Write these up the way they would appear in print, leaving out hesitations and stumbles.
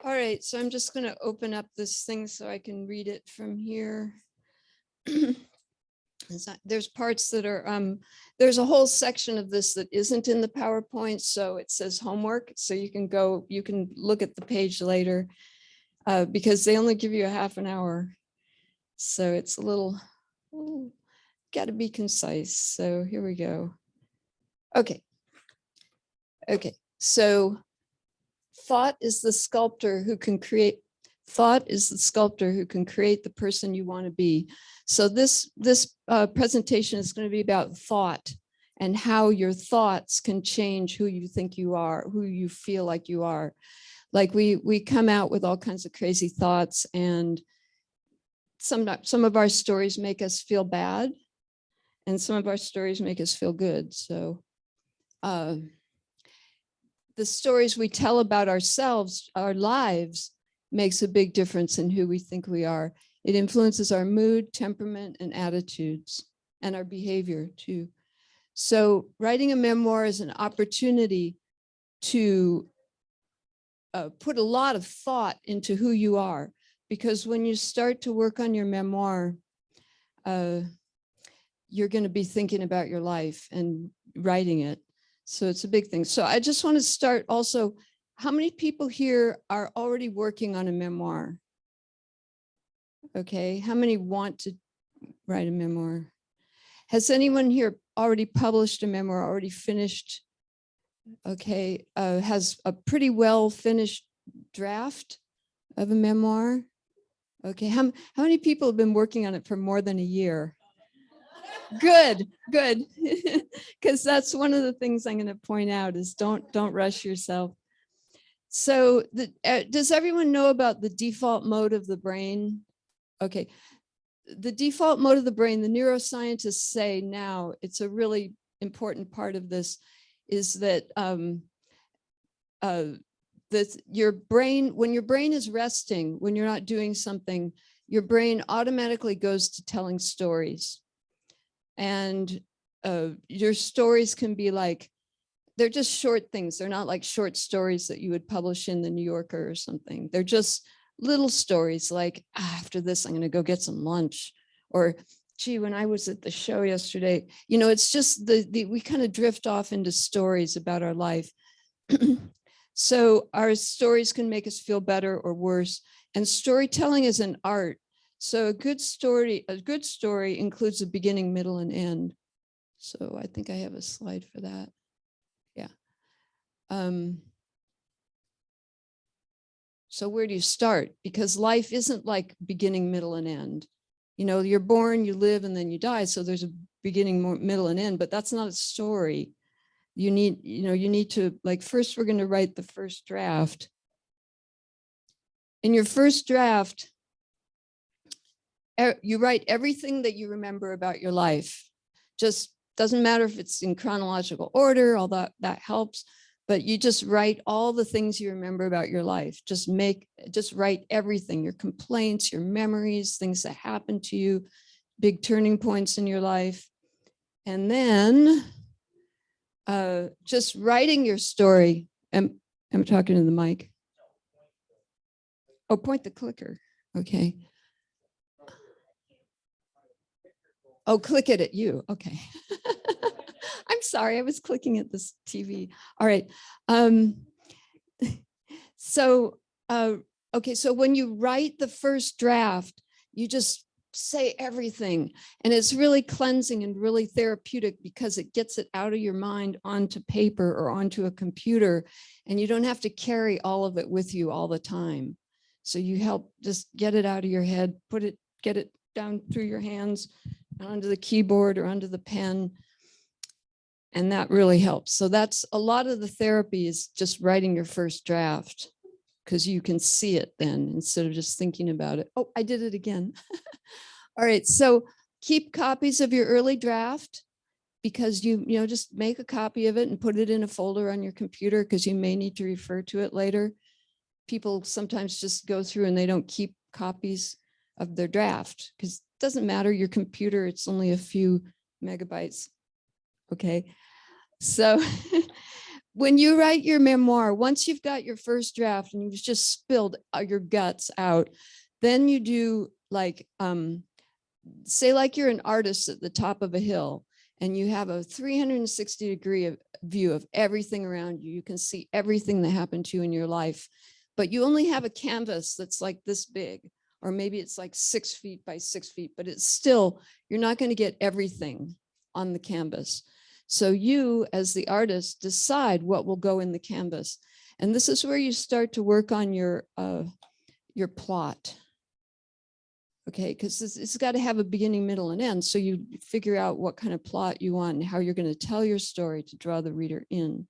All right, so I'm just going to open up this thing so I can read it from here. There's parts that are, there's a whole section of this that isn't in the PowerPoint, so it says homework. So you can look at the page later because they only give you a half an hour. So it's a little, got to be concise. So here we go. Okay. So thought is the sculptor who can create the person you want to be. So this presentation is going to be about thought and how your thoughts can change who you think you are, who you feel like you are. Like we come out with all kinds of crazy thoughts, and some of our stories make us feel bad, and some of our stories make us feel good. So the stories we tell about ourselves, our lives, makes a big difference in who we think we are. It influences our mood, temperament, and attitudes, and our behavior too. So writing a memoir is an opportunity to put a lot of thought into who you are, because when you start to work on your memoir, you're going to be thinking about your life and writing it. So it's a big thing. So I just want to start also, how many people here are already working on a memoir? Okay, how many want to write a memoir? Has anyone here already published a memoir, already finished? Okay, has a pretty well finished draft of a memoir? Okay, how many people have been working on it for more than a year? Good. Because that's one of the things I'm going to point out is don't rush yourself. So does everyone know about the default mode of the brain? Okay. The default mode of the brain, the neuroscientists say now, it's a really important part of this, is that your brain, when your brain is resting, when you're not doing something, your brain automatically goes to telling stories. And your stories can be like, they're just short things. They're not like short stories that you would publish in the New Yorker or something. They're just little stories like, after this, I'm going to go get some lunch. Or, gee, when I was at the show yesterday, it's just we kind of drift off into stories about our life. So our stories can make us feel better or worse. And storytelling is an art. So a good story includes a beginning, middle, and end. So I think I have a slide for that. Yeah. So where do you start? Because life isn't like beginning, middle, and end. You're born, you live, and then you die. So there's a beginning, middle, and end, but that's not a story. You need to, like, first we're going to write the first draft. In your first draft, you write everything that you remember about your life. Just doesn't matter if it's in chronological order, all that helps, but you just write all the things you remember about your life. Just write everything, your complaints, your memories, things that happened to you, big turning points in your life. And then just writing your story. I'm talking to the mic. Oh, point the clicker. Okay. Oh, click it at you. Okay. I'm sorry, I was clicking at this TV. All right. Okay, so when you write the first draft, you just say everything. And it's really cleansing and really therapeutic because it gets it out of your mind onto paper or onto a computer. And you don't have to carry all of it with you all the time. So you help just get it out of your head, get it down through your hands, onto the keyboard or onto the pen. And that really helps. So that's a lot of the therapy is just writing your first draft, because you can see it then instead of just thinking about it. Oh, I did it again. All right. So keep copies of your early draft, because you just make a copy of it and put it in a folder on your computer, because you may need to refer to it later. People sometimes just go through and they don't keep copies of their draft, because it doesn't matter, your computer, it's only a few megabytes. Okay. So when you write your memoir, once you've got your first draft and you've just spilled your guts out, then you do like, say like you're an artist at the top of a hill and you have a 360-degree view of everything around you. You can see everything that happened to you in your life, but you only have a canvas that's like this big, or maybe it's like 6 feet by 6 feet, but it's still, you're not going to get everything on the canvas. So you, as the artist, decide what will go in the canvas. And this is where you start to work on your plot. Okay, because it's got to have a beginning, middle, and end. So you figure out what kind of plot you want and how you're going to tell your story to draw the reader in.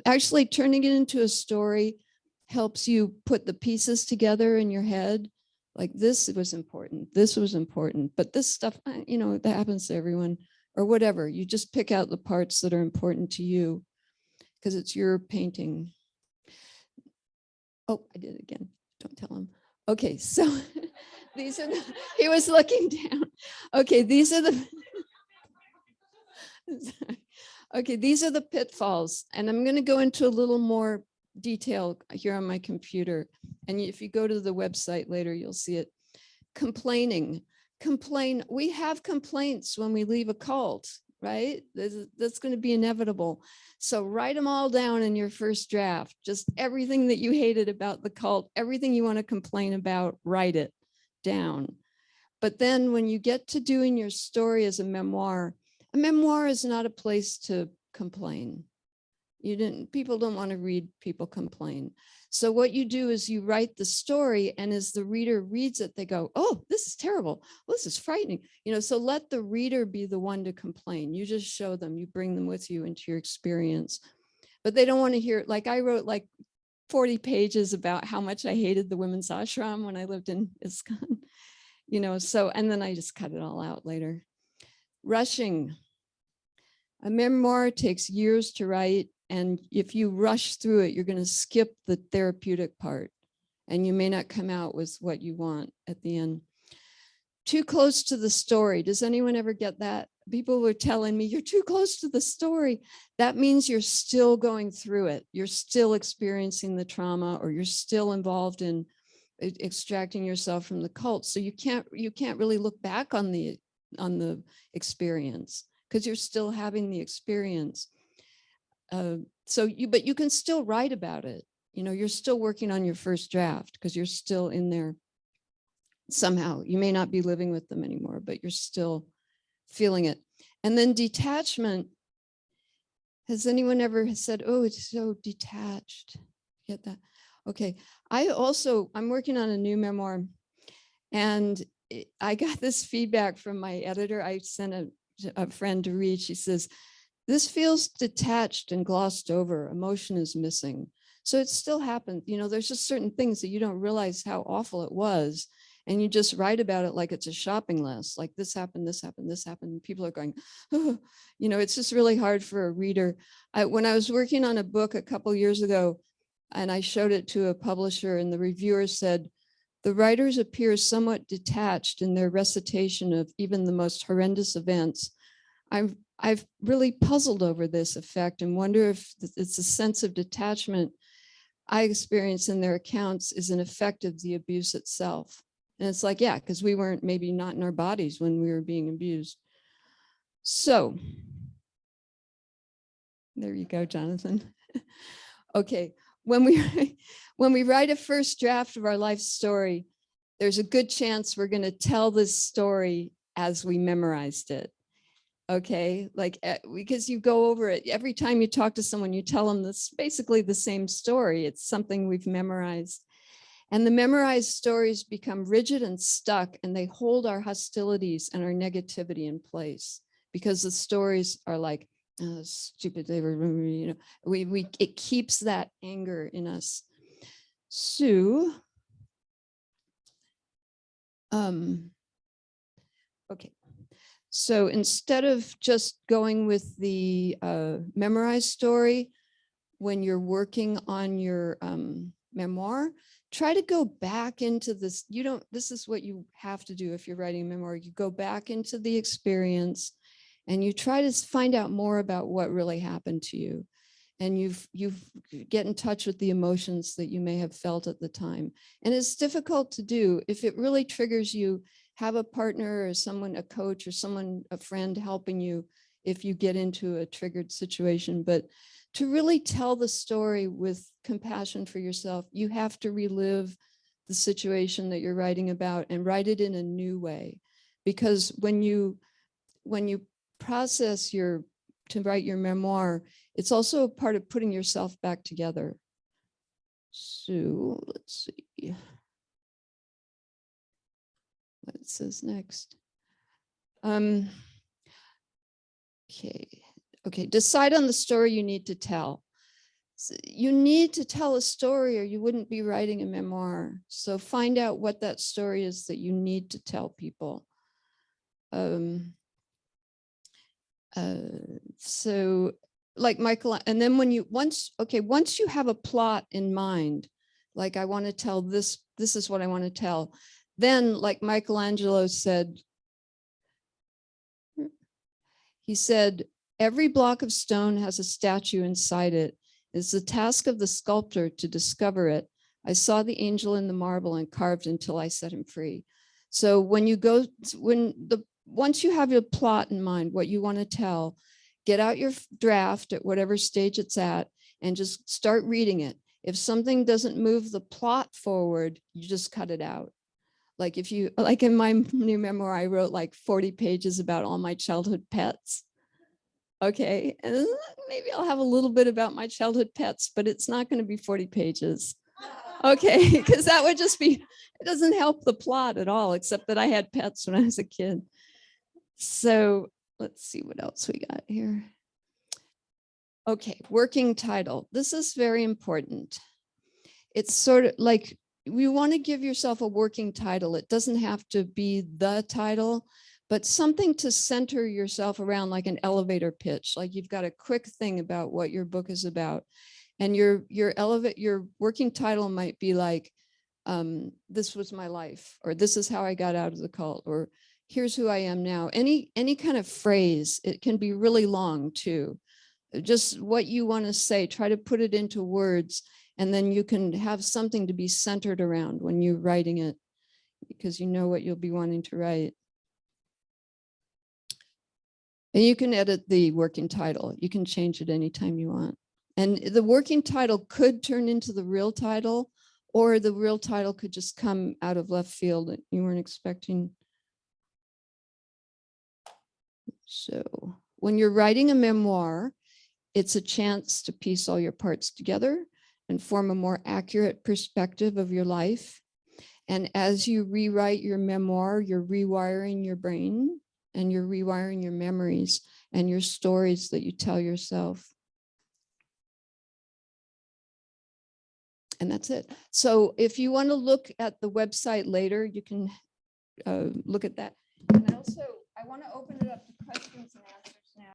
Actually turning it into a story helps you put the pieces together in your head. Like this was important, this was important, but this stuff, you know, that happens to everyone, or whatever. You just pick out the parts that are important to you because it's your painting. Oh, I did it again. Don't tell him. Okay, so these are the, he was looking down. Okay, these are the, okay, these are the pitfalls. And I'm going to go into a little more detail here on my computer. And if you go to the website later, you'll see it. Complaining. We have complaints when we leave a cult, right? That's going to be inevitable. So write them all down in your first draft. Just everything that you hated about the cult, everything you want to complain about, write it down. But then when you get to doing your story as a memoir is not a place to complain. People don't want to read people complain. So what you do is you write the story, and as the reader reads it, they go, oh, this is terrible. Well, this is frightening. You know, so let the reader be the one to complain. You just show them, you bring them with you into your experience. But they don't want to hear, like I wrote like 40 pages about how much I hated the women's ashram when I lived in ISKCON, you know, so, and then I just cut it all out later. Rushing. A memoir takes years to write. And if you rush through it, you're going to skip the therapeutic part and you may not come out with what you want at the end. Too close to the story. Does anyone ever get that? People were telling me, you're too close to the story. That means you're still going through it. You're still experiencing the trauma, or you're still involved in extracting yourself from the cult. So you can't really look back on the experience because you're still having the experience. But you can still write about it. You know, you're still working on your first draft because you're still in there somehow. You may not be living with them anymore, but you're still feeling it. And then detachment. Has anyone ever said, oh, it's so detached? Get that? Okay. I'm working on a new memoir, and I got this feedback from my editor. I sent a friend to read. She says, this feels detached and glossed over. Emotion is missing. So it still happens. You know, there's just certain things that you don't realize how awful it was. And you just write about it like it's a shopping list. Like this happened, this happened, this happened. And people are going, oh, you know, it's just really hard for a reader. When I was working on a book a couple years ago, and I showed it to a publisher, and the reviewer said, the writers appear somewhat detached in their recitation of even the most horrendous events. I've really puzzled over this effect and wonder if it's a sense of detachment I experience in their accounts is an effect of the abuse itself. And it's like, yeah, because we weren't maybe not in our bodies when we were being abused. So there you go, Jonathan. Okay, when we write a first draft of our life story, there's a good chance we're going to tell this story as we memorized it. Okay, like because you go over it every time you talk to someone, you tell them this basically the same story. It's something we've memorized, and the memorized stories become rigid and stuck, and they hold our hostilities and our negativity in place because the stories are like, oh, stupid. They were, you know, it keeps that anger in us. So, okay. So instead of just going with the memorized story, when you're working on your memoir, try to go back into this. This is what you have to do if you're writing a memoir. You go back into the experience and you try to find out more about what really happened to you. and you get in touch with the emotions that you may have felt at the time. And it's difficult to do. If it really triggers you, have a partner or someone, a coach or someone, a friend helping you if you get into a triggered situation. But to really tell the story with compassion for yourself, you have to relive the situation that you're writing about and write it in a new way. Because when you process to write your memoir, it's also a part of putting yourself back together. So let's see what it says next. Okay, decide on the story you need to tell. So you need to tell a story or you wouldn't be writing a memoir. So find out what that story is that you need to tell people. So like Michael, and then when once you have a plot in mind, like I want to tell this is what I want to tell, then like Michelangelo said, he said, every block of stone has a statue inside it. It's the task of the sculptor to discover it. I saw the angel in the marble and carved until I set him free. So once you have your plot in mind, what you want to tell, get out your draft at whatever stage it's at and just start reading it. If something doesn't move the plot forward, you just cut it out. Like like in my new memoir, I wrote like 40 pages about all my childhood pets. Okay, and maybe I'll have a little bit about my childhood pets, but it's not going to be 40 pages. Okay, because that would just be, it doesn't help the plot at all, except that I had pets when I was a kid. So let's see what else we got here. Okay, working title. This is very important. It's sort of like, you want to give yourself a working title. It doesn't have to be the title, but something to center yourself around, like an elevator pitch. Like you've got a quick thing about what your book is about. And your working title might be like, this was my life, or this is how I got out of the cult, or here's who I am now. Any kind of phrase. It can be really long too. Just what you want to say, try to put it into words, and then you can have something to be centered around when you're writing it, because you know what you'll be wanting to write. And you can edit the working title. You can change it anytime you want. And the working title could turn into the real title, or the real title could just come out of left field that you weren't expecting. So when you're writing a memoir, it's a chance to piece all your parts together and form a more accurate perspective of your life. And as you rewrite your memoir, you're rewiring your brain and you're rewiring your memories and your stories that you tell yourself. And that's it. So if you want to look at the website later, you can look at that. And I want to open it up to questions and answers.